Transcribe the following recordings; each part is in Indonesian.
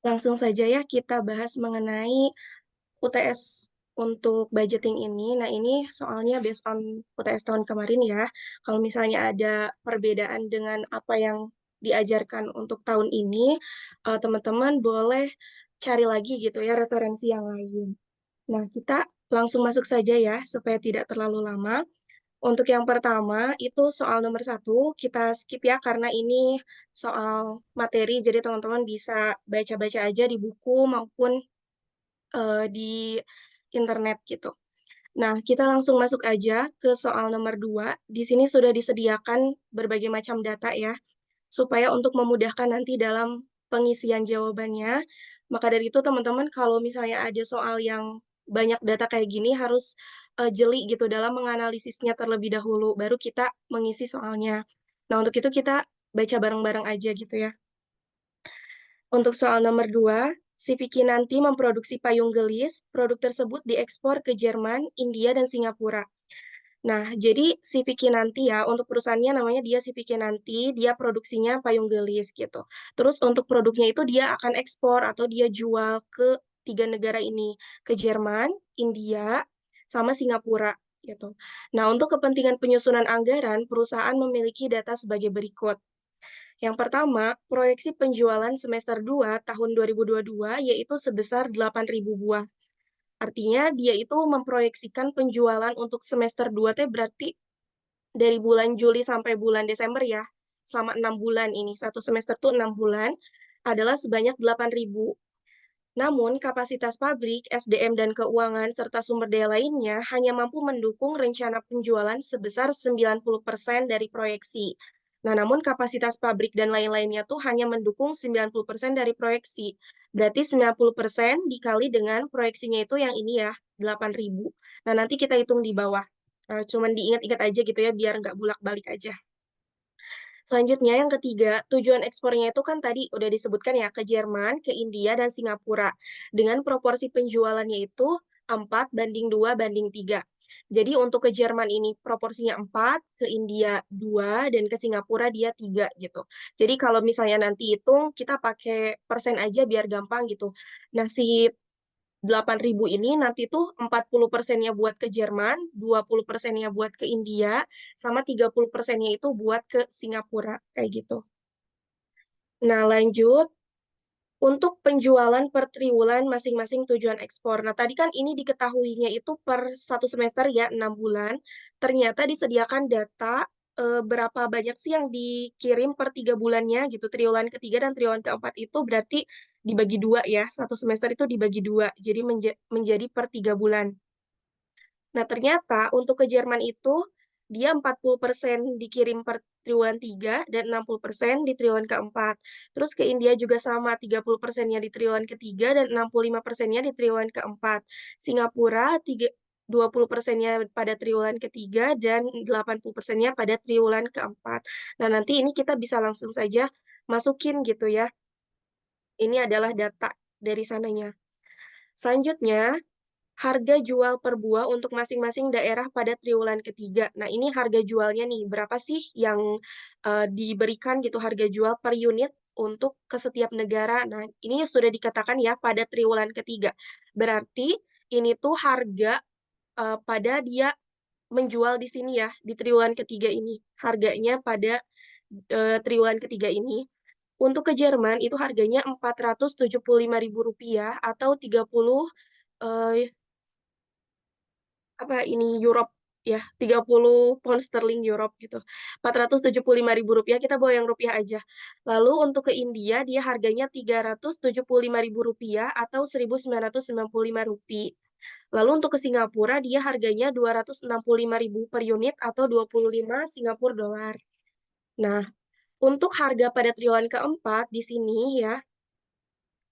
Langsung saja ya kita bahas mengenai UTS untuk budgeting ini. Nah, ini soalnya based on UTS tahun kemarin ya. Kalau misalnya ada perbedaan dengan apa yang diajarkan untuk tahun ini, teman-teman boleh cari lagi gitu ya referensi yang lain. Nah, kita langsung masuk saja ya supaya tidak terlalu lama. Untuk yang pertama, itu soal nomor satu, kita skip ya karena ini soal materi, jadi teman-teman bisa baca-baca aja di buku maupun di internet gitu. Nah, kita langsung masuk aja ke soal nomor dua. Di sini sudah disediakan berbagai macam data ya, supaya untuk memudahkan nanti dalam pengisian jawabannya. Maka dari itu teman-teman kalau misalnya ada soal yang banyak data kayak gini harus jeli gitu dalam menganalisisnya terlebih dahulu, baru kita mengisi soalnya. Nah, untuk itu kita baca bareng-bareng aja gitu ya. Untuk soal nomor 2, si Vicky nanti memproduksi payung gelis, produk tersebut diekspor ke Jerman, India, dan Singapura. Nah, jadi si Vicky nanti ya, untuk perusahaannya namanya dia si Vicky nanti, dia produksinya payung gelis gitu. Terus untuk produknya itu dia akan ekspor atau dia jual ke tiga negara ini, ke Jerman, India, sama Singapura gitu. Nah, untuk kepentingan penyusunan anggaran, perusahaan memiliki data sebagai berikut. Yang pertama, proyeksi penjualan semester 2 tahun 2022 yaitu sebesar 8.000 buah. Artinya dia itu memproyeksikan penjualan untuk semester 2 teh berarti dari bulan Juli sampai bulan Desember ya. Selama 6 bulan ini, satu semester tuh 6 bulan, adalah sebanyak 8.000. Namun, kapasitas pabrik, SDM, dan keuangan, serta sumber daya lainnya hanya mampu mendukung rencana penjualan sebesar 90% dari proyeksi. Nah, namun kapasitas pabrik dan lain-lainnya tuh hanya mendukung 90% dari proyeksi. Berarti 90% dikali dengan proyeksinya itu yang ini ya, 8.000. Nah, nanti kita hitung di bawah. Cuman diingat-ingat aja gitu ya, biar nggak bulak-balik aja. Selanjutnya yang ketiga, tujuan ekspornya itu kan tadi udah disebutkan ya, ke Jerman, ke India, dan Singapura. Dengan proporsi penjualannya itu 4:2:3. Jadi untuk ke Jerman ini proporsinya 4, ke India 2, dan ke Singapura dia 3 gitu. Jadi kalau misalnya nanti hitung, kita pakai persen aja biar gampang gitu. Nah, si 8.000 ini nanti tuh 40%-nya buat ke Jerman, 20%-nya buat ke India, sama 30%-nya itu buat ke Singapura, kayak gitu. Nah, lanjut. Untuk penjualan per triwulan masing-masing tujuan ekspor. Nah, tadi kan ini diketahuinya itu per satu semester ya, 6 bulan. Ternyata disediakan data berapa banyak sih yang dikirim per 3 bulannya gitu. Triwulan ketiga dan triwulan keempat itu berarti dibagi dua ya. Satu semester itu dibagi dua. Jadi menjadi per 3 bulan. Nah, ternyata untuk ke Jerman itu dia 40% dikirim per triwulan 3 dan 60% di triwulan keempat. Terus ke India juga sama, 30%-nya di triwulan ketiga dan 65%-nya di triwulan keempat. Singapura 20%-nya pada triwulan ketiga dan 80%-nya pada triwulan keempat. Nah, nanti ini kita bisa langsung saja masukin gitu ya. Ini adalah data dari sananya. Selanjutnya, harga jual per buah untuk masing-masing daerah pada triwulan ketiga. Nah, ini harga jualnya nih, berapa sih yang diberikan gitu harga jual per unit untuk ke setiap negara. Nah, ini sudah dikatakan ya pada triwulan ketiga. Berarti ini tuh harga pada dia menjual di sini ya, di triwulan ketiga ini. Harganya pada triwulan ketiga ini. Untuk ke Jerman itu harganya Rp475.000 atau 30 eh, apa ini Europe ya 30 pound sterling Europe gitu 475.000 rupiah kita bawa yang rupiah aja. Lalu untuk ke India dia harganya 375.000 rupiah atau 1.995 rupiah. Lalu untuk ke Singapura dia harganya 265.000 per unit atau 25 Singapura dolar. Nah, untuk harga pada triwulan keempat di sini ya,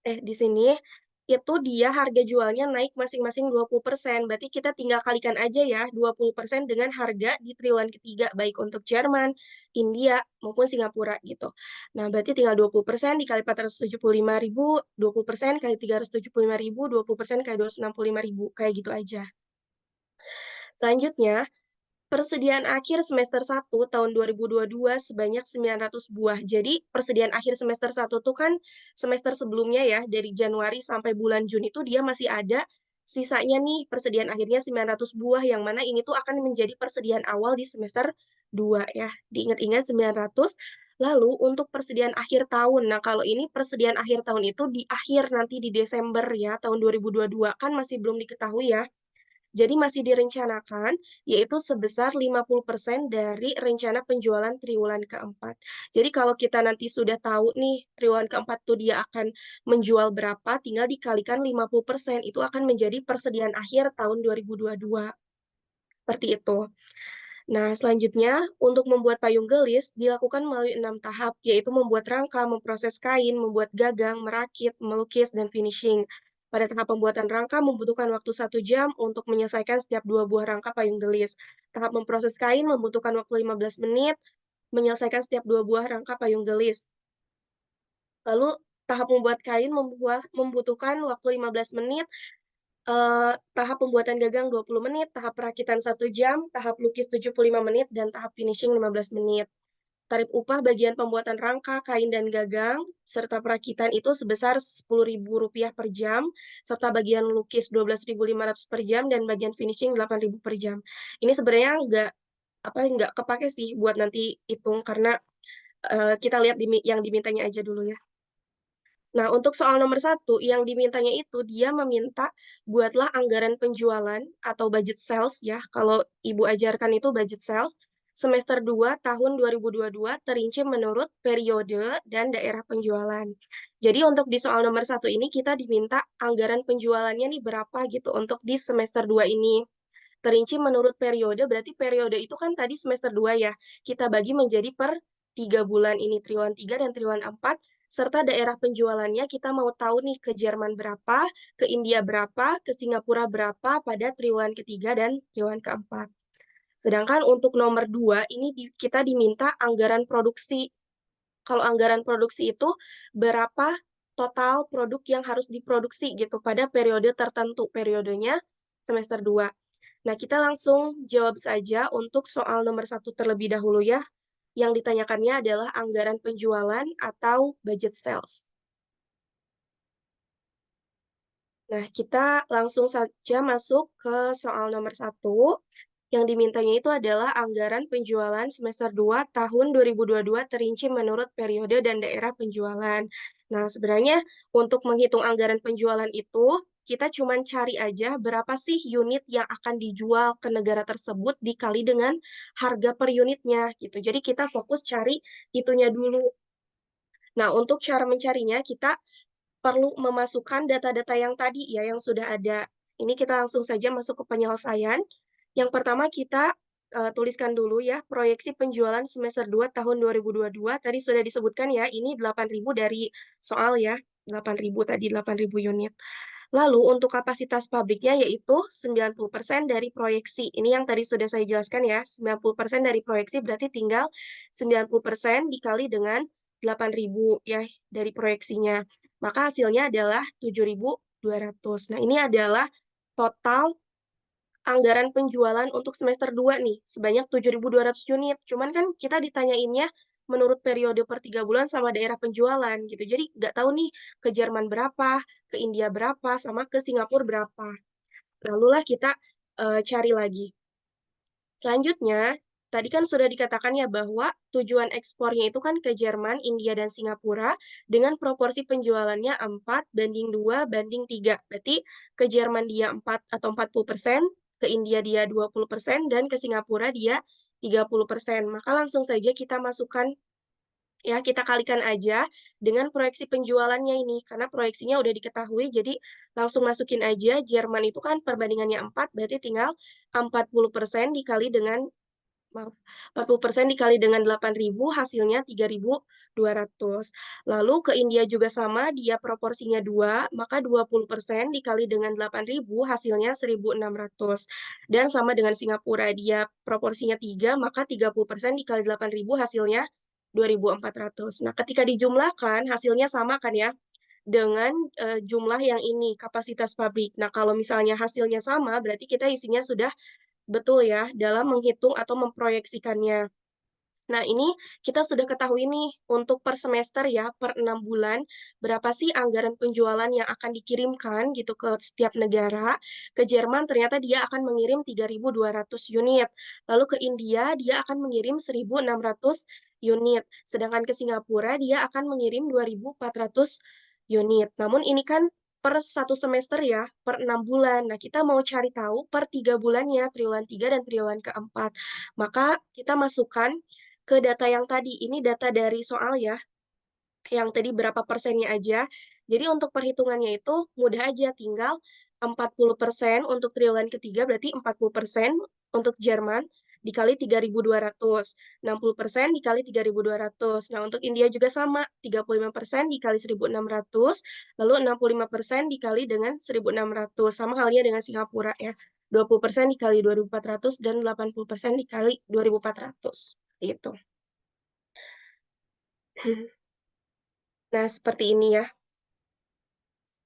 di sini itu dia harga jualnya naik masing-masing 20%. Berarti kita tinggal kalikan aja ya 20% dengan harga di triwulan ketiga baik untuk Jerman, India maupun Singapura gitu. Nah, berarti tinggal 20% dikali 475.000, 20% kali 375.000, 20% kali 265.000 kayak gitu aja. Selanjutnya, Persediaan akhir semester 1 tahun 2022 sebanyak 900 buah. Jadi, persediaan akhir semester 1 tuh kan semester sebelumnya ya, dari Januari sampai bulan Juni tuh dia masih ada sisanya nih, persediaan akhirnya 900 buah, yang mana ini tuh akan menjadi persediaan awal di semester 2 ya. Diingat-ingat 900. Lalu untuk persediaan akhir tahun, nah kalau ini persediaan akhir tahun itu di akhir nanti di Desember ya, tahun 2022, kan masih belum diketahui ya. Jadi masih direncanakan, yaitu sebesar 50% dari rencana penjualan triwulan keempat. Jadi kalau kita nanti sudah tahu nih, triwulan keempat tuh dia akan menjual berapa, tinggal dikalikan 50%, itu akan menjadi persediaan akhir tahun 2022, seperti itu. Nah, selanjutnya, untuk membuat payung gelis dilakukan melalui 6 tahap, yaitu membuat rangka, memproses kain, membuat gagang, merakit, melukis, dan finishing. Pada tahap pembuatan rangka membutuhkan waktu 1 jam untuk menyelesaikan setiap 2 buah rangka payung gelis. Tahap memproses kain membutuhkan waktu 15 menit, menyelesaikan setiap 2 buah rangka payung gelis. Lalu, tahap membuat kain membutuhkan waktu 15 menit, tahap pembuatan gagang 20 menit, tahap perakitan 1 jam, tahap lukis 75 menit, dan tahap finishing 15 menit. Tarif upah bagian pembuatan rangka, kain, dan gagang, serta perakitan itu sebesar Rp10.000 per jam, serta bagian lukis Rp12.500 per jam, dan bagian finishing Rp8.000 per jam. Ini sebenarnya nggak kepake sih buat nanti hitung, karena kita lihat yang dimintanya aja dulu ya. Nah, untuk soal nomor 1, yang dimintanya itu dia meminta buatlah anggaran penjualan atau budget sales ya, kalau Ibu ajarkan itu budget sales, semester 2 tahun 2022 terinci menurut periode dan daerah penjualan. Jadi untuk di soal nomor 1 ini kita diminta anggaran penjualannya nih berapa gitu untuk di semester 2 ini. Terinci menurut periode, berarti periode itu kan tadi semester 2 ya, kita bagi menjadi per 3 bulan ini, triwulan 3 dan triwulan 4, serta daerah penjualannya kita mau tahu nih ke Jerman berapa, ke India berapa, ke Singapura berapa pada triwulan ketiga dan triwulan keempat. Sedangkan untuk nomor 2, ini kita diminta anggaran produksi. Kalau anggaran produksi itu berapa total produk yang harus diproduksi gitu pada periode tertentu, periodenya semester 2. Nah, kita langsung jawab saja untuk soal nomor 1 terlebih dahulu ya. Yang ditanyakannya adalah anggaran penjualan atau budget sales. Nah, kita langsung saja masuk ke soal nomor 1. Yang dimintanya itu adalah anggaran penjualan semester 2 tahun 2022 terinci menurut periode dan daerah penjualan. Nah, sebenarnya untuk menghitung anggaran penjualan itu, kita cuma cari aja berapa sih unit yang akan dijual ke negara tersebut dikali dengan harga per unitnya gitu. Jadi kita fokus cari itunya dulu. Nah, untuk cara mencarinya kita perlu memasukkan data-data yang tadi ya, yang sudah ada. Ini kita langsung saja masuk ke penyelesaian. Yang pertama kita tuliskan dulu ya, proyeksi penjualan semester 2 tahun 2022. Tadi sudah disebutkan ya, ini 8.000 dari soal ya, 8.000 tadi, 8.000 unit. Lalu untuk kapasitas pabriknya yaitu 90% dari proyeksi. Ini yang tadi sudah saya jelaskan ya, 90% dari proyeksi berarti tinggal 90% dikali dengan 8.000 ya dari proyeksinya. Maka hasilnya adalah 7.200. Nah, ini adalah total anggaran penjualan untuk semester 2 nih, sebanyak 7.200 unit. Cuman kan kita ditanyainnya menurut periode per 3 bulan sama daerah penjualan gitu. Jadi nggak tahu nih ke Jerman berapa, ke India berapa, sama ke Singapura berapa. Lalulah kita cari lagi. Selanjutnya, tadi kan sudah dikatakan ya bahwa tujuan ekspornya itu kan ke Jerman, India, dan Singapura dengan proporsi penjualannya 4:2:3. Berarti ke Jerman dia 4 atau 40%, ke India dia 20%, dan ke Singapura dia 30%. Maka langsung saja kita masukkan, ya kita kalikan aja dengan proyeksi penjualannya ini, karena proyeksinya udah diketahui, jadi langsung masukin aja, Jerman itu kan perbandingannya 4, berarti tinggal 40% dikali dengan, maaf, 40% dikali dengan 8.000, hasilnya 3.200. Lalu ke India juga sama, dia proporsinya 2, maka 20% dikali dengan 8.000, hasilnya 1.600. Dan sama dengan Singapura, dia proporsinya 3, maka 30% dikali 8.000, hasilnya 2.400. Nah, ketika dijumlahkan, hasilnya sama kan ya, dengan jumlah yang ini, kapasitas pabrik. Nah, kalau misalnya hasilnya sama, berarti kita isinya sudah betul ya dalam menghitung atau memproyeksikannya. Nah, ini kita sudah ketahui nih untuk per semester ya, per 6 bulan, berapa sih anggaran penjualan yang akan dikirimkan gitu ke setiap negara. Ke Jerman ternyata dia akan mengirim 3.200 unit. Lalu ke India dia akan mengirim 1.600 unit. Sedangkan ke Singapura dia akan mengirim 2.400 unit. Namun ini kan per satu semester ya, per 6 bulan. Nah, kita mau cari tahu per 3 bulannya, triwulan 3 dan triwulan keempat. Maka kita masukkan ke data yang tadi. Ini data dari soal ya, yang tadi berapa persennya aja. Jadi untuk perhitungannya itu mudah aja, tinggal 40% untuk triwulan ketiga berarti 40% untuk Jerman dikali 3.200, 60% dikali 3.200. Nah, untuk India juga sama, 35% dikali 1.600, lalu 65% dikali dengan 1.600. Sama halnya dengan Singapura ya, 20% dikali 2.400 dan 80% dikali 2.400. Itu. Nah, seperti ini ya.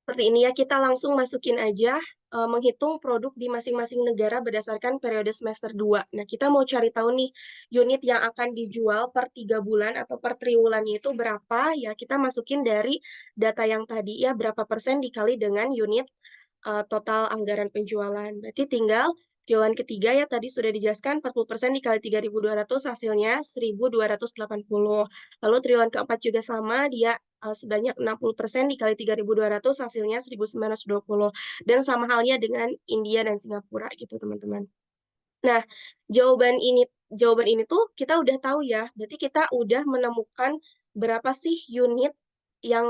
Seperti ini ya, kita langsung masukin aja menghitung produk di masing-masing negara berdasarkan periode semester 2. Nah, kita mau cari tahu nih, unit yang akan dijual per 3 bulan atau per triwulannya itu berapa, ya kita masukin dari data yang tadi ya, berapa persen dikali dengan unit total anggaran penjualan. Berarti tinggal triwulan ketiga ya, tadi sudah dijelaskan 40% dikali 3.200 hasilnya 1.280. Lalu triwulan keempat juga sama, dia sebanyak 60% dikali 3.200 hasilnya 1.920. Dan sama halnya dengan India dan Singapura gitu teman-teman. Nah, jawaban ini tuh kita udah tahu ya. Berarti kita udah menemukan berapa sih unit yang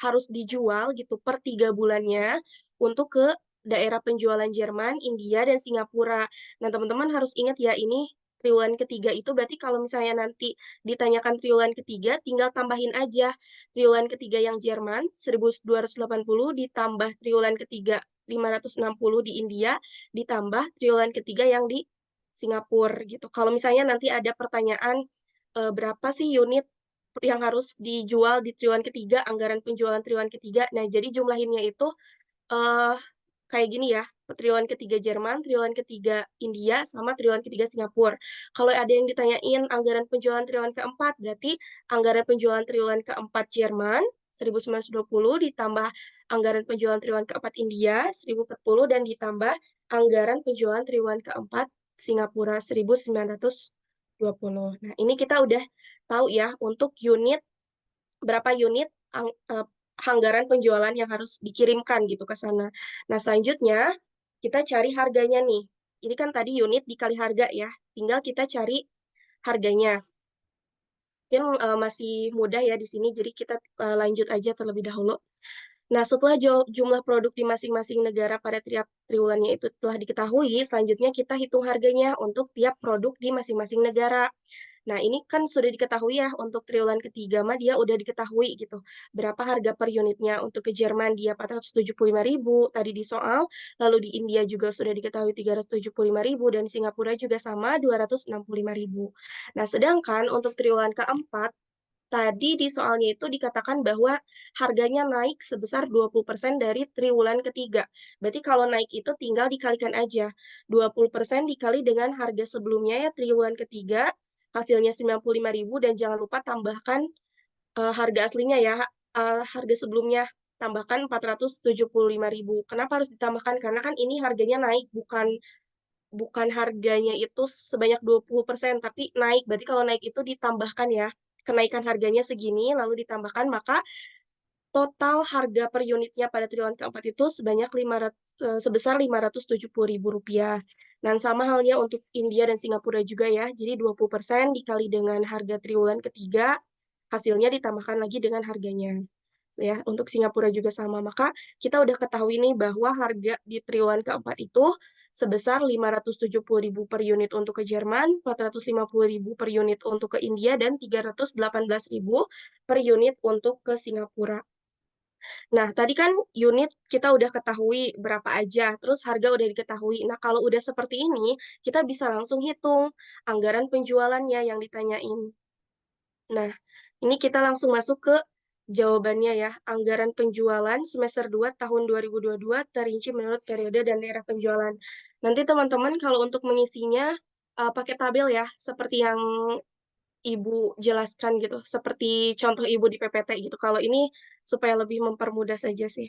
harus dijual gitu per 3 bulannya untuk ke daerah penjualan Jerman, India, dan Singapura. Nah, teman-teman harus ingat ya, ini triwulan ketiga itu berarti kalau misalnya nanti ditanyakan triwulan ketiga, tinggal tambahin aja triwulan ketiga yang Jerman 1.280 ditambah triwulan ketiga 560 di India ditambah triwulan ketiga yang di Singapura gitu. Kalau misalnya nanti ada pertanyaan berapa sih unit yang harus dijual di triwulan ketiga, anggaran penjualan triwulan ketiga. Nah, jadi jumlahinnya itu eh kayak gini ya, triwulan ketiga Jerman, triwulan ketiga India, sama triwulan ketiga Singapura. Kalau ada yang ditanyain anggaran penjualan triwulan keempat, berarti anggaran penjualan triwulan keempat Jerman 1.920 ditambah anggaran penjualan triwulan keempat India 1.040 dan ditambah anggaran penjualan triwulan keempat Singapura 1.920. Nah, ini kita udah tahu ya untuk unit berapa unit anggaran penjualan yang harus dikirimkan gitu ke sana. Nah, selanjutnya kita cari harganya nih. Ini kan tadi unit dikali harga ya. Tinggal kita cari harganya. Mungkin masih mudah ya di sini, jadi kita lanjut aja terlebih dahulu. Nah, setelah jumlah produk di masing-masing negara pada tiap triwulannya itu telah diketahui, selanjutnya kita hitung harganya untuk tiap produk di masing-masing negara. Nah, ini kan sudah diketahui ya, untuk triwulan ketiga mah dia udah diketahui gitu. Berapa harga per unitnya. Untuk ke Jerman dia 475.000 tadi di soal, lalu di India juga sudah diketahui 375.000 dan Singapura juga sama 265.000. Nah, sedangkan untuk triwulan keempat, tadi di soalnya itu dikatakan bahwa harganya naik sebesar 20% dari triwulan ketiga. Berarti kalau naik itu tinggal dikalikan aja. 20% dikali dengan harga sebelumnya ya triwulan ketiga, hasilnya 95.000 dan jangan lupa tambahkan harga aslinya ya. Harga sebelumnya tambahkan 475.000. Kenapa harus ditambahkan? Karena kan ini harganya naik, bukan bukan harganya itu sebanyak 20%, tapi naik. Berarti kalau naik itu ditambahkan ya. Kenaikan harganya segini, lalu ditambahkan, maka total harga per unitnya pada triwulan keempat itu sebesar Rp570.000. Dan sama halnya untuk India dan Singapura juga ya. Jadi 20% dikali dengan harga triwulan ketiga, hasilnya ditambahkan lagi dengan harganya. Ya, untuk Singapura juga sama. Maka kita udah ketahui nih bahwa harga di triwulan keempat itu sebesar 570.000 per unit untuk ke Jerman, 450.000 per unit untuk ke India, dan 318.000 per unit untuk ke Singapura. Nah, tadi kan unit kita udah ketahui berapa aja, terus harga udah diketahui. Nah, kalau udah seperti ini, kita bisa langsung hitung anggaran penjualannya yang ditanyain. Nah, ini kita langsung masuk ke Jawabannya ya, anggaran penjualan semester 2 tahun 2022 terinci menurut periode dan daerah penjualan. Nanti teman-teman kalau untuk mengisinya pakai tabel ya, seperti yang Ibu jelaskan gitu, seperti contoh Ibu di PPT gitu. Kalau ini supaya lebih mempermudah saja sih.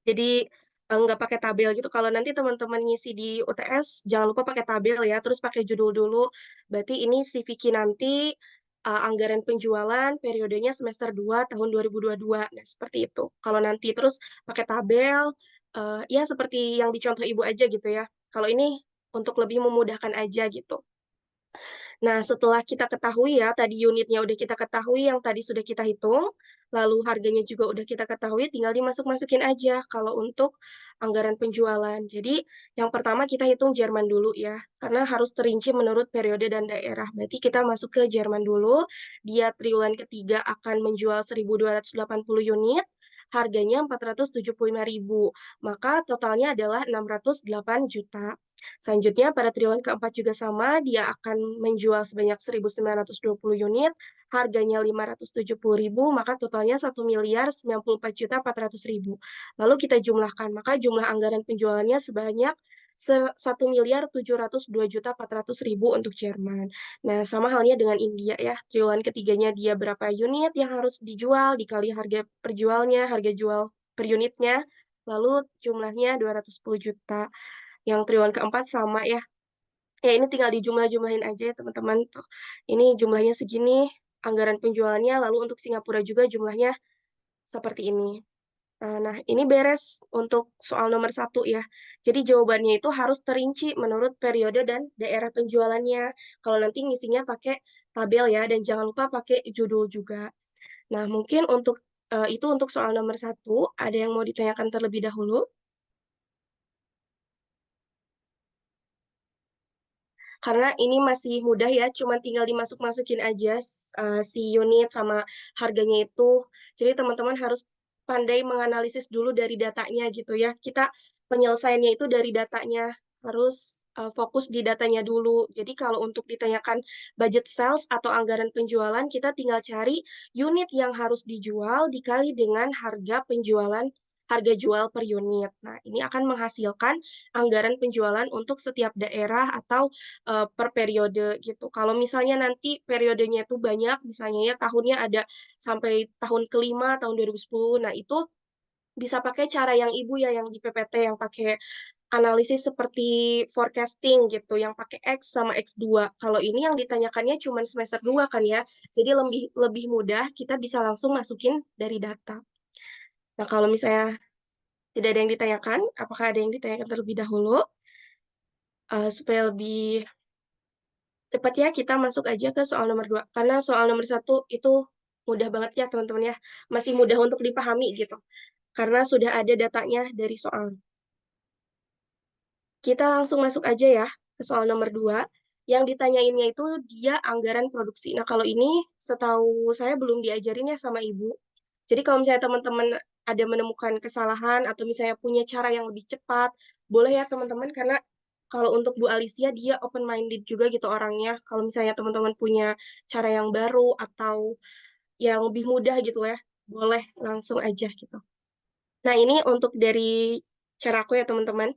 Jadi nggak pakai tabel gitu. Kalau nanti teman-teman ngisi di UTS, jangan lupa pakai tabel ya, terus pakai judul dulu. Berarti ini si Vicky nanti anggaran penjualan periodenya semester 2 tahun 2022. Nah, seperti itu. Kalau nanti terus pakai tabel, ya seperti yang dicontoh Ibu aja gitu ya. Kalau ini untuk lebih memudahkan aja gitu. Nah, setelah kita ketahui ya, tadi unitnya udah kita ketahui, yang tadi sudah kita hitung, lalu harganya juga udah kita ketahui, tinggal dimasuk-masukin aja kalau untuk anggaran penjualan. Jadi, yang pertama kita hitung Jerman dulu ya, karena harus terinci menurut periode dan daerah. Berarti kita masuk ke Jerman dulu, dia triwulan ketiga akan menjual 1.280 unit, harganya 475.000, maka totalnya adalah 608 juta. Selanjutnya, pada triwulan keempat juga sama, dia akan menjual sebanyak 1.920 unit, harganya 570.000, maka totalnya 1.094.400.000. Lalu kita jumlahkan, maka jumlah anggaran penjualannya sebanyak 1.702.400.000 untuk Jerman. Nah, sama halnya dengan India ya. Triwulan ketiganya dia berapa unit yang harus dijual, dikali harga perjualnya, harga jual per unitnya, lalu jumlahnya 210 juta. Yang triwulan keempat sama ya. Ya ini tinggal dijumlah-jumlahin aja ya teman-teman. Tuh. Ini jumlahnya segini, anggaran penjualannya, lalu untuk Singapura juga jumlahnya seperti ini. Nah, ini beres untuk soal nomor satu ya. Jadi jawabannya itu harus terinci menurut periode dan daerah penjualannya. Kalau nanti ngisinya pakai tabel ya, dan jangan lupa pakai judul juga. Nah, mungkin untuk itu untuk soal nomor satu, ada yang mau ditanyakan terlebih dahulu? Karena ini masih mudah ya, cuma tinggal dimasuk-masukin aja si unit sama harganya itu. Jadi teman-teman harus pandai menganalisis dulu dari datanya gitu ya. Kita penyelesaiannya itu dari datanya, harus fokus di datanya dulu. Jadi kalau untuk ditanyakan budget sales atau anggaran penjualan, kita tinggal cari unit yang harus dijual dikali dengan harga penjualan, harga jual per unit. Nah, ini akan menghasilkan anggaran penjualan untuk setiap daerah atau per periode gitu. Kalau misalnya nanti periodenya itu banyak, misalnya ya tahunnya ada sampai tahun kelima, tahun 2010, nah itu bisa pakai cara yang ibu ya, yang di PPT, yang pakai analisis seperti forecasting gitu, yang pakai X sama X2. Kalau ini yang ditanyakannya cuma semester 2 kan ya, jadi lebih lebih mudah, kita bisa langsung masukin dari data. Nah, kalau misalnya tidak ada yang ditanyakan, apakah ada yang ditanyakan terlebih dahulu? Supaya lebih cepat ya, kita masuk aja ke soal nomor 2. Karena soal nomor satu itu mudah banget ya, teman-teman ya. Masih mudah untuk dipahami gitu. Karena sudah ada datanya dari soal. Kita langsung masuk aja ya ke soal nomor 2. Yang ditanyainnya itu dia anggaran produksi. Nah, kalau ini setahu saya belum diajarin ya sama Ibu. Jadi kalau misalnya teman-teman ada menemukan kesalahan atau misalnya punya cara yang lebih cepat, boleh ya teman-teman, karena kalau untuk Bu Alicia dia open minded juga gitu orangnya. Kalau misalnya teman-teman punya cara yang baru atau yang lebih mudah gitu ya, boleh langsung aja gitu. Nah, ini untuk dari cara aku ya teman-teman.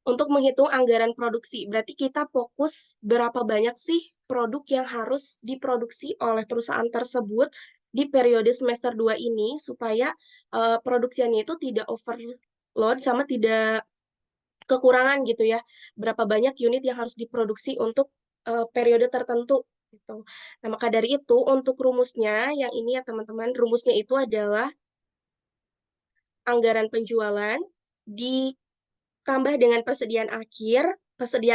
Untuk menghitung anggaran produksi, berarti kita fokus berapa banyak sih produk yang harus diproduksi oleh perusahaan tersebut di periode semester 2 ini supaya produksiannya itu tidak overload sama tidak kekurangan gitu ya. Berapa banyak unit yang harus diproduksi untuk periode tertentu gitu. Nah, maka dari itu untuk rumusnya yang ini ya teman-teman, rumusnya itu adalah anggaran penjualan di tambah dengan persediaan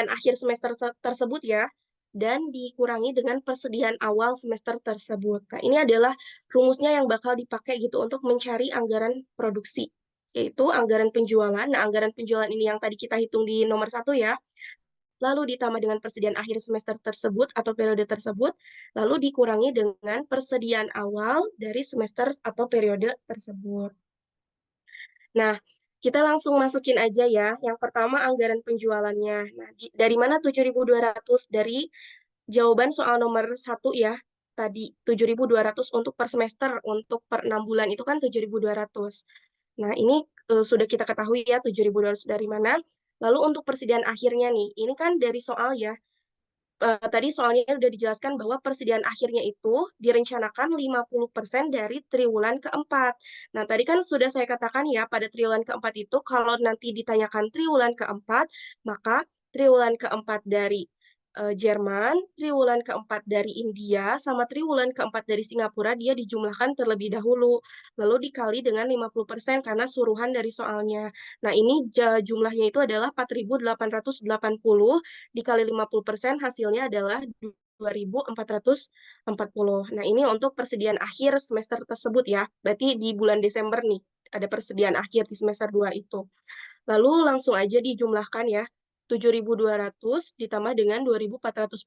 akhir semester tersebut ya, dan dikurangi dengan persediaan awal semester tersebut. Nah, ini adalah rumusnya yang bakal dipakai gitu untuk mencari anggaran produksi, yaitu anggaran penjualan. Nah, anggaran penjualan ini yang tadi kita hitung di nomor satu ya, lalu ditambah dengan persediaan akhir semester tersebut atau periode tersebut, lalu dikurangi dengan persediaan awal dari semester atau periode tersebut. Nah, kita langsung masukin aja ya. Yang pertama anggaran penjualannya. Nah, dari mana 7.200? Dari jawaban soal nomor satu ya. tadi 7.200 untuk per semester, untuk per 6 bulan itu kan 7.200. Nah, ini sudah kita ketahui ya 7.200 dari mana. Lalu untuk persediaan akhirnya nih, ini kan dari soal ya, tadi soalnya udah dijelaskan bahwa persediaan akhirnya itu direncanakan 50% dari triwulan keempat. Nah, tadi kan sudah saya katakan ya, pada triwulan keempat itu, kalau nanti ditanyakan triwulan keempat, maka triwulan keempat dari Jerman, triwulan keempat dari India, sama triwulan keempat dari Singapura, dia dijumlahkan terlebih dahulu. Lalu dikali dengan 50% karena suruhan dari soalnya. Nah, ini jumlahnya itu adalah 4.880 dikali 50% hasilnya adalah 2.440. Nah, ini untuk persediaan akhir semester tersebut ya. Berarti di bulan Desember nih, ada persediaan akhir di semester 2 itu. Lalu langsung aja dijumlahkan ya. 7.200 ditambah dengan 2.440.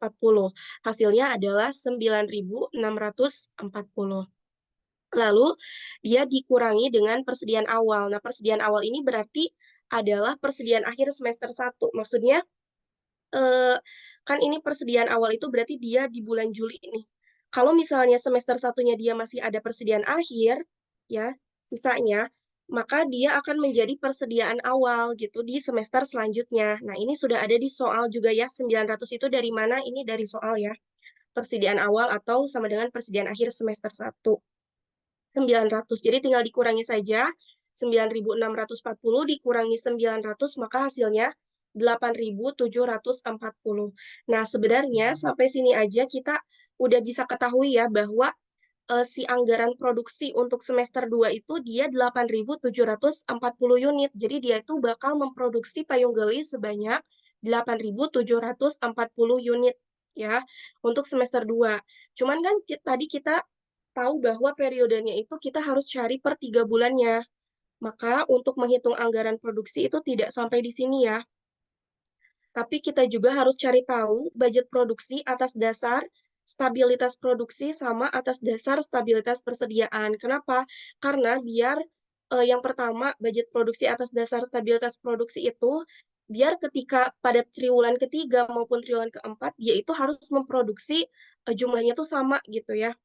Hasilnya adalah 9.640. Lalu dia dikurangi dengan persediaan awal. Nah, persediaan awal ini berarti adalah persediaan akhir semester 1. Maksudnya kan ini persediaan awal itu berarti dia di bulan Juli nih. Kalau misalnya semester satunya dia masih ada persediaan akhir, ya, sisanya, maka dia akan menjadi persediaan awal gitu di semester selanjutnya. Nah, ini sudah ada di soal juga ya, 900 itu dari mana? Ini dari soal ya. Persediaan awal atau sama dengan persediaan akhir semester 1. 900. Jadi tinggal dikurangi saja. 9.640 dikurangi 900, maka hasilnya 8.740. Nah, sebenarnya sampai sini aja kita udah bisa ketahui ya bahwa si anggaran produksi untuk semester 2 itu dia 8.740 unit. Jadi dia itu bakal memproduksi payung gelis sebanyak 8.740 unit ya untuk semester 2. Cuman kan tadi kita tahu bahwa periodenya itu kita harus cari per 3 bulannya. Maka untuk menghitung anggaran produksi itu tidak sampai di sini ya. Tapi kita juga harus cari tahu budget produksi atas dasar stabilitas produksi sama atas dasar stabilitas persediaan. Kenapa? Karena biar yang pertama budget produksi atas dasar stabilitas produksi itu biar ketika pada triwulan ketiga maupun triwulan keempat dia itu harus memproduksi jumlahnya tuh sama gitu ya.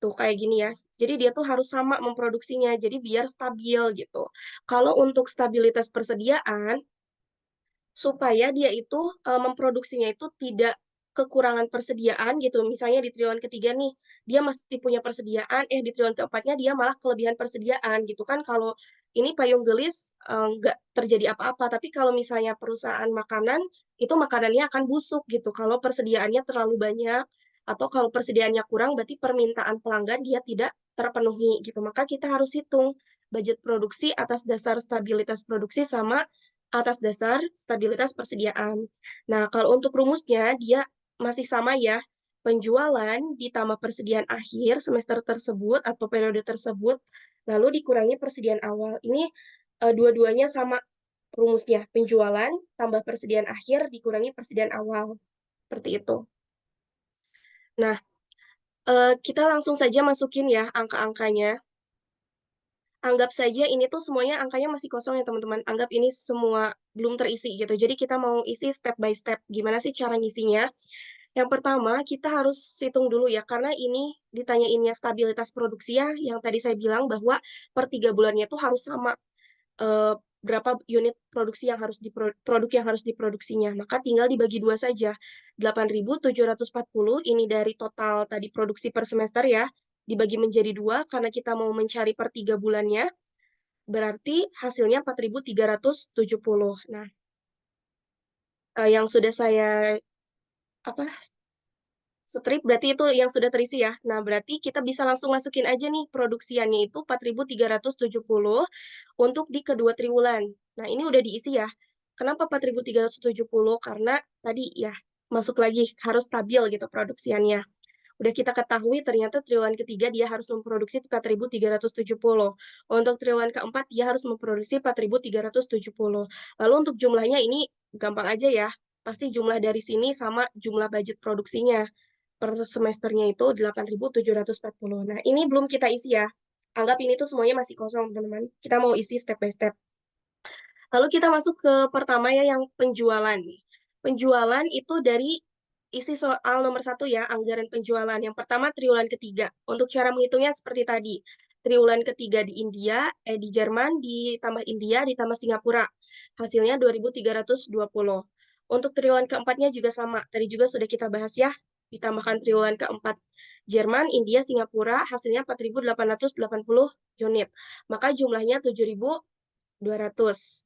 Tuh kayak gini ya. Jadi dia tuh harus sama memproduksinya. Jadi biar stabil gitu. Kalau untuk stabilitas persediaan supaya dia itu memproduksinya itu tidak kekurangan persediaan gitu. Misalnya di triwulan ketiga nih, dia masih punya persediaan, di triwulan keempatnya dia malah kelebihan persediaan gitu kan. Kalau ini payung gelis nggak terjadi apa-apa, tapi kalau misalnya perusahaan makanan, itu makanannya akan busuk gitu. Kalau persediaannya terlalu banyak, atau kalau persediaannya kurang, berarti permintaan pelanggan dia tidak terpenuhi gitu. Maka kita harus hitung budget produksi atas dasar stabilitas produksi sama atas dasar stabilitas persediaan. Nah, kalau untuk rumusnya, dia masih sama ya. Penjualan ditambah persediaan akhir semester tersebut atau periode tersebut, lalu dikurangi persediaan awal. Ini dua-duanya sama rumusnya. Penjualan tambah persediaan akhir dikurangi persediaan awal. Seperti itu. Nah, kita langsung saja masukin ya angka-angkanya. Anggap saja ini tuh semuanya angkanya masih kosong ya teman-teman. Anggap ini semua belum terisi gitu. Jadi kita mau isi step by step. Gimana sih cara ngisinya? Yang pertama, kita harus hitung dulu ya, karena ini ditanyainnya stabilitas produksi ya, yang tadi saya bilang bahwa per 3 bulannya tuh harus sama eh, berapa unit produksi yang harus produk yang harus diproduksinya. Maka tinggal dibagi dua saja. 8.740 ini dari total tadi produksi per semester ya, dibagi menjadi dua karena kita mau mencari per 3 bulannya, berarti hasilnya 4.370. Nah, yang sudah saya apa strip berarti itu yang sudah terisi ya. Nah, berarti kita bisa langsung masukin aja nih produksiannya itu 4.370 untuk di kedua triwulan. Nah, ini udah diisi ya. Kenapa 4.370? Karena tadi ya, masuk lagi harus stabil gitu produksiannya. Udah kita ketahui ternyata triwulan ketiga dia harus memproduksi 4.370. Untuk triwulan keempat dia harus memproduksi 4.370. Lalu untuk jumlahnya ini gampang aja ya. Pasti jumlah dari sini sama jumlah budget produksinya per semesternya itu 8.740. Nah, ini belum kita isi ya. Anggap ini tuh semuanya masih kosong, teman-teman. Kita mau isi step by step. Lalu kita masuk ke pertama ya, yang penjualan. Penjualan itu dari isi soal nomor 1 ya, anggaran penjualan. Yang pertama triwulan ketiga. Untuk cara menghitungnya seperti tadi. Triwulan ketiga di India, di Jerman, ditambah India, ditambah Singapura. Hasilnya 2.320. Untuk triwulan keempatnya juga sama. Tadi juga sudah kita bahas ya. Ditambahkan triwulan keempat Jerman, India, Singapura, hasilnya 4.880 unit. Maka jumlahnya 7.200.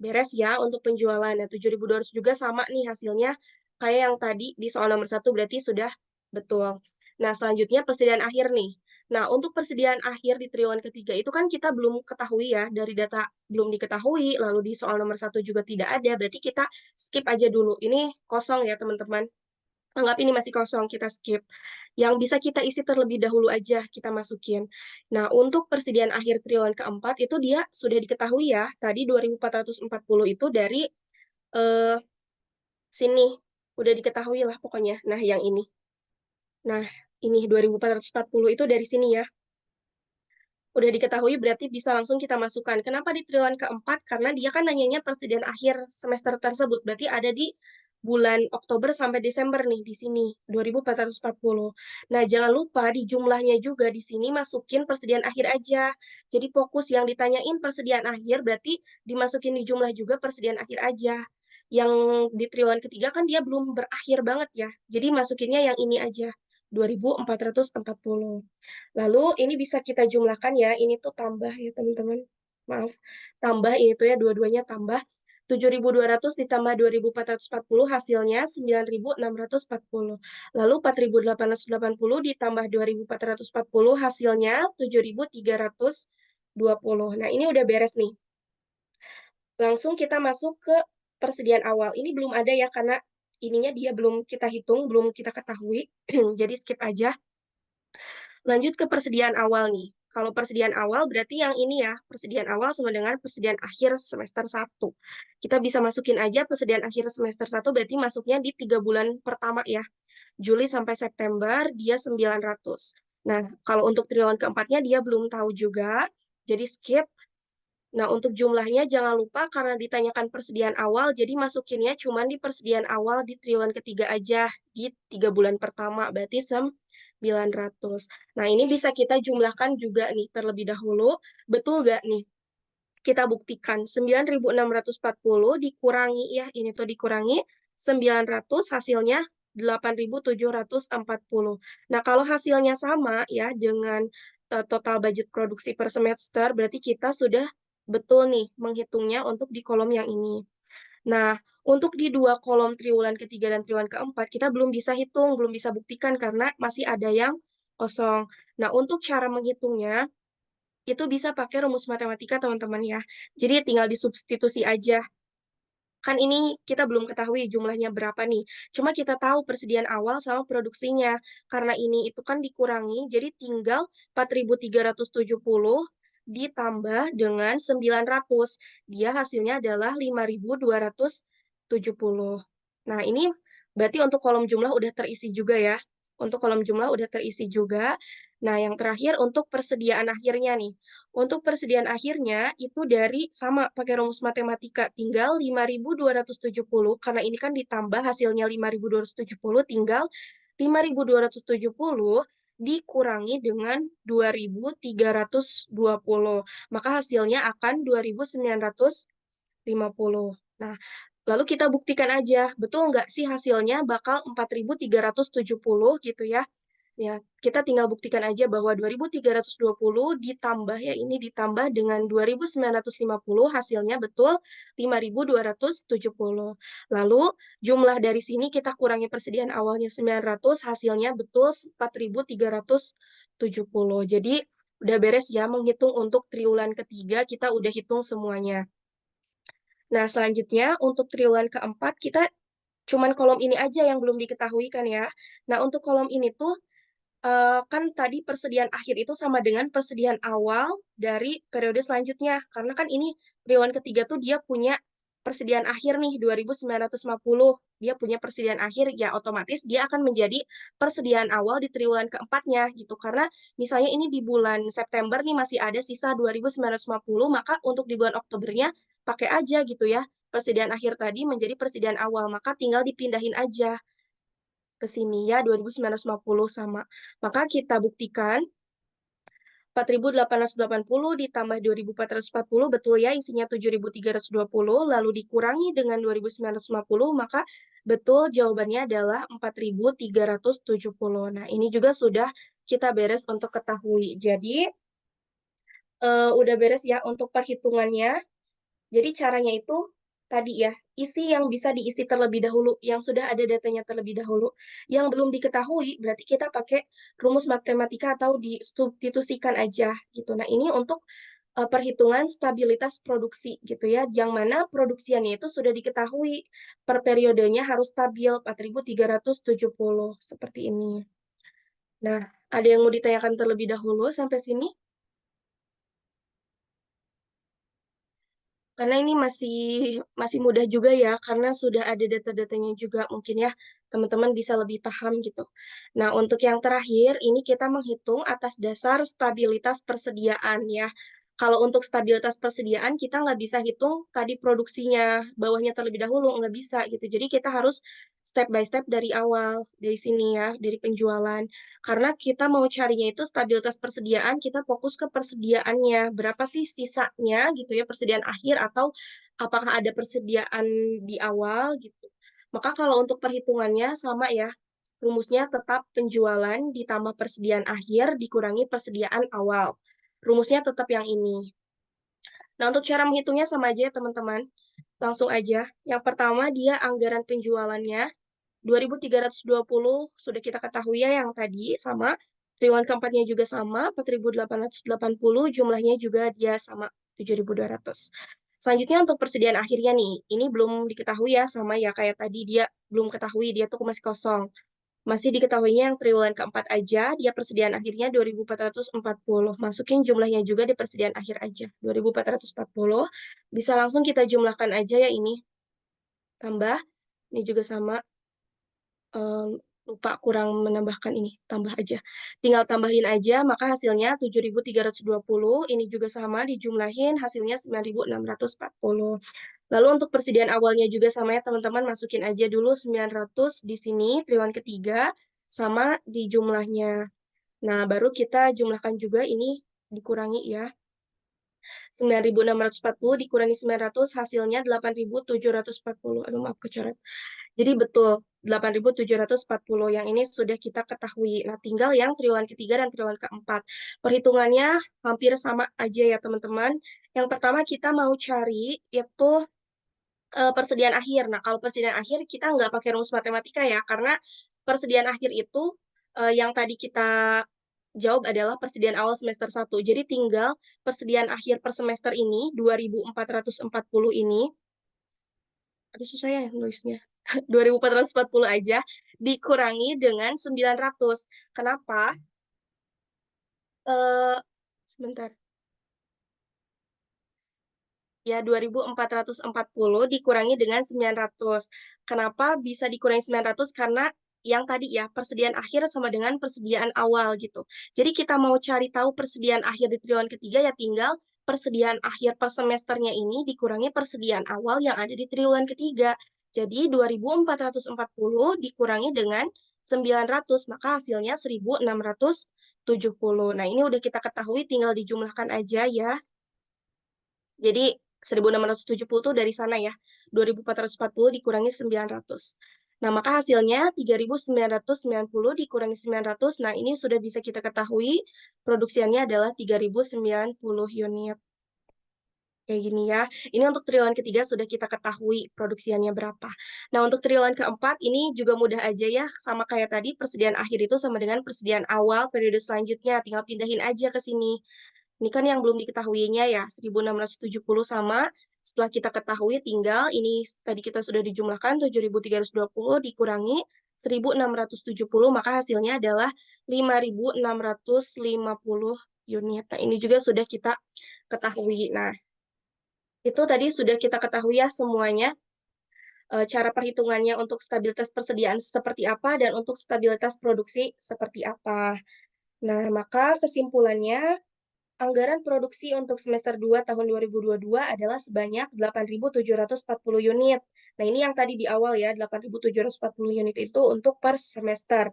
Beres ya untuk penjualan. Nah, 7.200 juga sama nih hasilnya kayak yang tadi di soal nomor 1 berarti sudah betul. Nah, selanjutnya persediaan akhir nih. Nah, untuk persediaan akhir di triwulan ketiga itu kan kita belum ketahui ya, dari data belum diketahui, lalu di soal nomor 1 juga tidak ada, berarti kita skip aja dulu. Ini kosong ya, teman-teman. Anggap ini masih kosong, kita skip. Yang bisa kita isi terlebih dahulu aja, kita masukin. Nah, untuk persediaan akhir triwulan keempat, itu dia sudah diketahui ya, tadi 2.440 itu dari eh, sini. Udah diketahui lah pokoknya. Nah, yang ini. Nah, ini 2.440 itu dari sini ya. Udah diketahui berarti bisa langsung kita masukkan. Kenapa di triwulan keempat? Karena dia kan nanyanya persediaan akhir semester tersebut. Berarti ada di bulan Oktober sampai Desember nih di sini 2.440. Nah, jangan lupa di jumlahnya juga di sini masukin persediaan akhir aja. Jadi fokus yang ditanyain persediaan akhir berarti dimasukin di jumlah juga persediaan akhir aja. Yang di triwulan ketiga kan dia belum berakhir banget ya. Jadi masukinnya yang ini aja. 2.440. Lalu ini bisa kita jumlahkan ya, ini tuh tambah ya teman-teman. Maaf, tambah ini tuh ya, dua-duanya tambah. 7.200 ditambah 2.440 hasilnya 9.640. Lalu 4.880 ditambah 2.440 hasilnya 7.320. Nah, ini udah beres nih. Langsung kita masuk ke persediaan awal. Ini belum ada ya, karena ininya dia belum kita hitung, belum kita ketahui. Jadi skip aja. Lanjut ke persediaan awal nih. Kalau persediaan awal berarti yang ini ya, persediaan awal sama dengan persediaan akhir semester 1. Kita bisa masukin aja persediaan akhir semester 1 berarti masuknya di 3 bulan pertama ya. Juli sampai September dia 900. Nah, kalau untuk triwulan keempatnya dia belum tahu juga, jadi skip. Nah, untuk jumlahnya jangan lupa karena ditanyakan persediaan awal, jadi masukinnya cuma di persediaan awal di triwulan ketiga aja, di 3 bulan pertama, berarti 900. Nah, ini bisa kita jumlahkan juga nih terlebih dahulu. Betul nggak nih? Kita buktikan 9.640 dikurangi ya, ini tuh dikurangi 900 hasilnya 8.740. Nah, kalau hasilnya sama ya dengan total budget produksi per semester, berarti kita sudah betul nih menghitungnya untuk di kolom yang ini. Nah, untuk di dua kolom triwulan ketiga dan triwulan keempat, kita belum bisa hitung, belum bisa buktikan karena masih ada yang kosong. Nah, untuk cara menghitungnya, itu bisa pakai rumus matematika, teman-teman ya. Jadi tinggal disubstitusi aja. Kan ini kita belum ketahui jumlahnya berapa nih. Cuma kita tahu persediaan awal sama produksinya. Karena ini itu kan dikurangi, jadi tinggal 4.370 ditambah dengan 900. Dia hasilnya adalah 5.270. Nah, ini berarti untuk kolom jumlah udah terisi juga ya. Untuk kolom jumlah udah terisi juga. Nah, yang terakhir untuk persediaan akhirnya nih. Untuk persediaan akhirnya itu dari sama pakai rumus matematika, tinggal 5.270 karena ini kan ditambah hasilnya 5.270 tinggal 5.270 dikurangi dengan 2.320. Maka hasilnya akan 2.950. Nah, lalu kita buktikan aja, betul nggak sih hasilnya bakal 4.370 gitu ya. Ya, kita tinggal buktikan aja bahwa 2.320 ditambah ya ini ditambah dengan 2.950 hasilnya betul 5.270. Lalu jumlah dari sini kita kurangi persediaan awalnya 900 hasilnya betul 4.370. Jadi udah beres ya menghitung untuk triwulan ketiga kita udah hitung semuanya. Nah, selanjutnya untuk triwulan keempat kita cuman kolom ini aja yang belum diketahui kan ya. Nah, untuk kolom ini tuh kan tadi persediaan akhir itu sama dengan persediaan awal dari periode selanjutnya. Karena kan ini triwulan ketiga tuh dia punya persediaan akhir nih 2.950. Dia punya persediaan akhir, ya otomatis dia akan menjadi persediaan awal di triwulan keempatnya gitu. Karena misalnya ini di bulan September nih masih ada sisa 2.950, maka untuk di bulan Oktobernya pakai aja gitu ya. Persediaan akhir tadi menjadi persediaan awal, maka tinggal dipindahin aja ke sini ya, 2.950 sama. Maka kita buktikan 4.880 ditambah 2.440, betul ya, isinya 7.320, lalu dikurangi dengan 2.950, maka betul jawabannya adalah 4.370. Nah, ini juga sudah kita beres untuk ketahui. Jadi, udah beres ya untuk perhitungannya. Jadi caranya itu tadi ya, isi yang bisa diisi terlebih dahulu, yang sudah ada datanya terlebih dahulu. Yang belum diketahui, berarti kita pakai rumus matematika atau disubstitusikan aja gitu. Nah, ini untuk perhitungan stabilitas produksi gitu ya, yang mana produksiannya itu sudah diketahui per periodenya harus stabil 4.370 seperti ini. Nah, ada yang mau ditanyakan terlebih dahulu sampai sini? Karena ini masih mudah juga ya, karena sudah ada data-datanya juga mungkin ya, teman-teman bisa lebih paham gitu. Nah, untuk yang terakhir, ini kita menghitung atas dasar stabilitas persediaan ya. Kalau untuk stabilitas persediaan, kita nggak bisa hitung tadi produksinya, bawahnya terlebih dahulu, nggak bisa gitu. Jadi kita harus step by step dari awal, dari sini ya, dari penjualan. Karena kita mau carinya itu stabilitas persediaan, kita fokus ke persediaannya. Berapa sih sisanya gitu ya, persediaan akhir atau apakah ada persediaan di awal gitu. Maka kalau untuk perhitungannya sama ya, rumusnya tetap penjualan ditambah persediaan akhir dikurangi persediaan awal. Rumusnya tetap yang ini. Nah, untuk cara menghitungnya sama aja ya teman-teman. Langsung aja. Yang pertama dia anggaran penjualannya 2.320 sudah kita ketahui ya yang tadi sama. Triwulan keempatnya juga sama, 4.880, jumlahnya juga dia sama, 7.200. Selanjutnya untuk persediaan akhirnya nih, ini belum diketahui ya sama ya kayak tadi dia belum ketahui, dia tuh masih kosong. Masih diketahuinya yang triwulan keempat aja, dia persediaan akhirnya 2.440. Masukin jumlahnya juga di persediaan akhir aja, 2.440. Bisa langsung kita jumlahkan aja ya ini. Tambah, ini juga sama, eh, lupa kurang menambahkan ini, tambah aja. Tinggal tambahin aja, maka hasilnya 7.320, ini juga sama, dijumlahin, hasilnya 9.640. Lalu untuk persediaan awalnya juga sama ya teman-teman, masukin aja dulu 900 di sini, triwulan ketiga, sama di jumlahnya. Nah, baru kita jumlahkan juga ini, dikurangi ya. 9.640 dikurangi 900, hasilnya 8.740. Aduh, maaf kecoret. Jadi betul, 8.740 yang ini sudah kita ketahui. Nah, tinggal yang triwulan ketiga dan triwulan keempat. Perhitungannya hampir sama aja ya, teman-teman. Yang pertama kita mau cari itu persediaan akhir. Nah, kalau persediaan akhir kita nggak pakai rumus matematika ya, karena persediaan akhir itu yang tadi kita jawab adalah persediaan awal semester 1. Jadi tinggal persediaan akhir per semester ini, 2.440 ini, aduh susah ya nulisnya, 2.440 aja, dikurangi dengan 900. Kenapa? Eh, sebentar. Ya, 2.440 dikurangi dengan 900. Kenapa bisa dikurangi 900? Karena yang tadi ya, persediaan akhir sama dengan persediaan awal gitu. Jadi kita mau cari tahu persediaan akhir di triwulan ketiga ya tinggal persediaan akhir per semesternya ini dikurangi persediaan awal yang ada di triwulan ketiga. Jadi 2.440 dikurangi dengan 900, maka hasilnya 1.670. Nah, ini udah kita ketahui, tinggal dijumlahkan aja ya. Jadi 1.670 itu dari sana ya. 2.440 dikurangi 900. Nah, maka hasilnya 3.990 dikurangi 900. Nah, ini sudah bisa kita ketahui produksiannya adalah 3.090 unit. Kayak gini ya. Ini untuk triwulan ketiga sudah kita ketahui produksiannya berapa. Nah, untuk triwulan keempat ini juga mudah aja ya. Sama kayak tadi, persediaan akhir itu sama dengan persediaan awal periode selanjutnya. Tinggal pindahin aja ke sini. Ini kan yang belum diketahuinya ya, 1.670 sama. Setelah kita ketahui tinggal, ini tadi kita sudah dijumlahkan, 7.320 dikurangi 1.670, maka hasilnya adalah 5.650 unit. Nah, ini juga sudah kita ketahui. Nah, itu tadi sudah kita ketahui ya semuanya, cara perhitungannya untuk stabilitas persediaan seperti apa dan untuk stabilitas produksi seperti apa. Nah, maka kesimpulannya, Anggaran produksi untuk semester 2 tahun 2022 adalah sebanyak 8.740 unit. Nah, ini yang tadi di awal ya, 8.740 unit itu untuk per semester.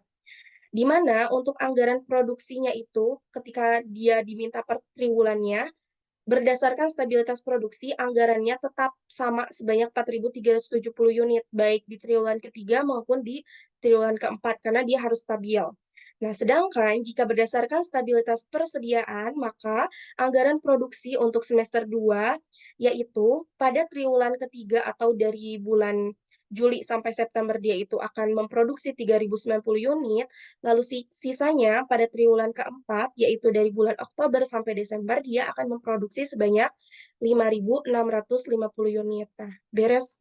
Di mana untuk anggaran produksinya itu ketika dia diminta per triwulannya, berdasarkan stabilitas produksi, anggarannya tetap sama sebanyak 4.370 unit, baik di triwulan ketiga maupun di triwulan keempat, karena dia harus stabil. Nah, sedangkan jika berdasarkan stabilitas persediaan, maka anggaran produksi untuk semester 2, yaitu pada triwulan ketiga atau dari bulan Juli sampai September dia itu akan memproduksi 3.090 unit, lalu sisanya pada triwulan keempat, yaitu dari bulan Oktober sampai Desember, dia akan memproduksi sebanyak 5.650 unit. Nah, beres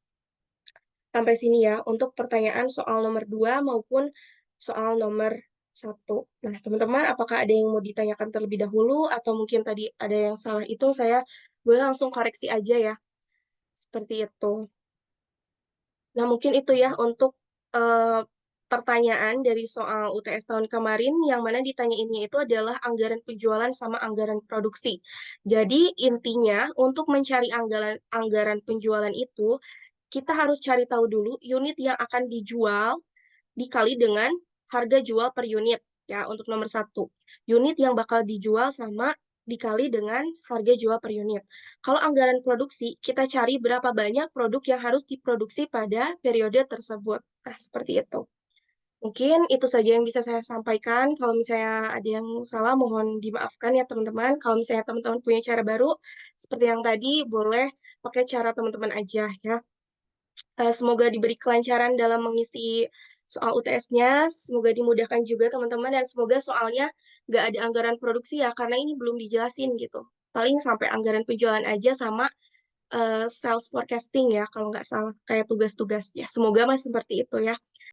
sampai sini ya untuk pertanyaan soal nomor 2 maupun soal nomor 1. Nah, teman-teman, apakah ada yang mau ditanyakan terlebih dahulu atau mungkin tadi ada yang salah hitung, saya boleh langsung koreksi aja ya. Seperti itu. Nah, mungkin itu ya untuk eh, pertanyaan dari soal UTS tahun kemarin, yang mana ditanyainnya itu adalah anggaran penjualan sama anggaran produksi. Jadi, intinya untuk mencari anggaran penjualan itu, kita harus cari tahu dulu unit yang akan dijual dikali dengan harga jual per unit ya untuk nomor satu. Unit yang bakal dijual sama dikali dengan harga jual per unit. Kalau anggaran produksi, kita cari berapa banyak produk yang harus diproduksi pada periode tersebut. Nah, seperti itu. Mungkin itu saja yang bisa saya sampaikan. Kalau misalnya ada yang salah, mohon dimaafkan ya teman-teman. Kalau misalnya teman-teman punya cara baru, seperti yang tadi, boleh pakai cara teman-teman aja ya. Semoga diberi kelancaran dalam mengisi soal UTS-nya, semoga dimudahkan juga teman-teman, dan semoga soalnya nggak ada anggaran produksi ya, karena ini belum dijelasin gitu. Paling sampai anggaran penjualan aja sama sales forecasting ya, kalau nggak salah, kayak tugas-tugas ya. Semoga masih seperti itu ya.